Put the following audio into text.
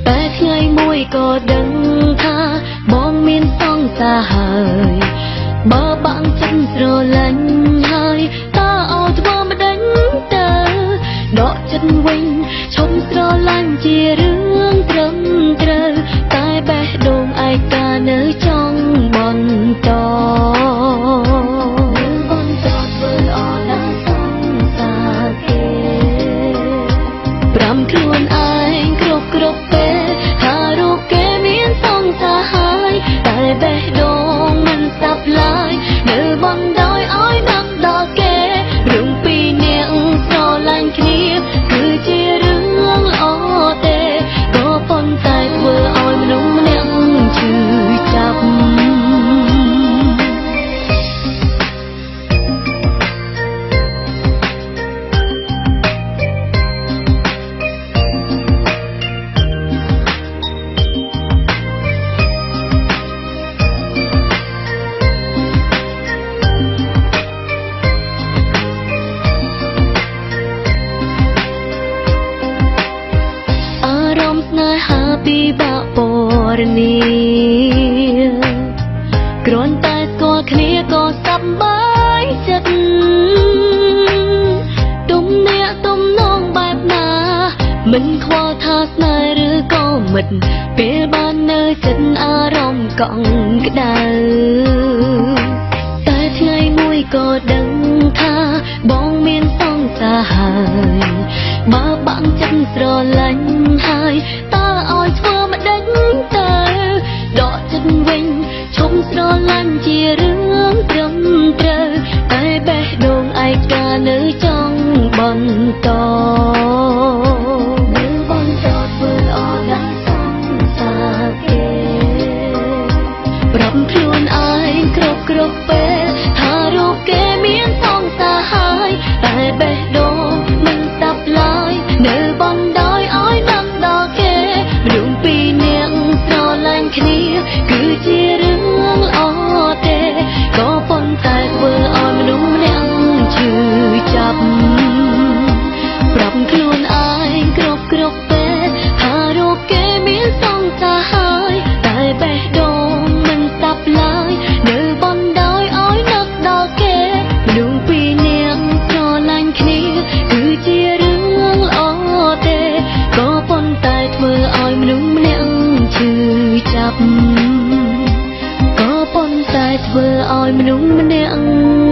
แต่ថ្ងៃមួយក៏ដឹងថាបងមានសង្សារហើយបើបាក់ចិត្តស្រឡាញ់ហើយតើឲ្យធ្វើមិនដឹងទៅដកចិត្តវិញឈប់ស្រឡាញ់ជារឿងត្រឹមត្រូវតែបេះដូងឯកានៅចង់បន្តខ្លួនឯងគ្រប់ពេលថារូបគេមានសង្សារហើយតែបេះដូងមិនស្ដាប់ឡើយនៅបណ្ដោយឲ្យនឹកដល់គេរឿងពីរនាក់ស្រឡាញ់គ្នាគឺជារឿងល្អទេក៏ប៉ុន្តែធ្វើឲ្យមនុស្សម្នាក់ឈឺចាប់ពីបាក់ពរនីគ្រាន់តែស្គាល់គ្នាក៏សប្បាយចិត្តទំនាក់ទំនងបែបណាមិនខ្វល់ថាស្នេហ៍ឬក៏មិត្តពេលបាននៅចិត្តអារម្មណ៍កង់ក្ដៅតែថ្ងៃមួយក៏ដឹងថាបងមានសង្សារហើយបើបាក់ចិត្តស្រឡាញ់ហើយតើឲ្យធ្វើមិនដឹងទៅដកចិត្តវិញឈប់ស្រឡាញ់ជារឿងត្រឹមត្រូវតែបេះដូងឯកានៅចង់បន្តធ្វើល្អដល់សង្សារគេប្រាប់ខ្លួនឯងគ្រប់ពេលថារូបគេមានសង្សារហើយតែបេះដូងមិនស្ដាប់ឡើយនៅបណ្ដោយឲ្យនឹកដល់គេរឿងពីរនាក់ស្រឡាញ់គ្នាគឺជារឿងល្អទេក៏ប៉ុន្តែធ្វើឲ្យមនុស្សម្នាក់ឈឺចាប់ប្រាប់ខ្លួនឯងគ្រប់ពេលថារូបគេមានសង្សារហើយតែបេះដូងមិនស្ដាប់ឡើយនៅបណ្ដោយឲ្យនឹកដល់គេមនុស្សពីរនាក់ស្រឡាញ់គ្នាគឺជារឿងល្អទេក៏ប៉ុន្តែធ្វើឲ្យមនុស្សម្នាក់ឈឺចាប់ក៏ប៉ុន្តែធ្វើឲ្យមនុស្សម្នាក់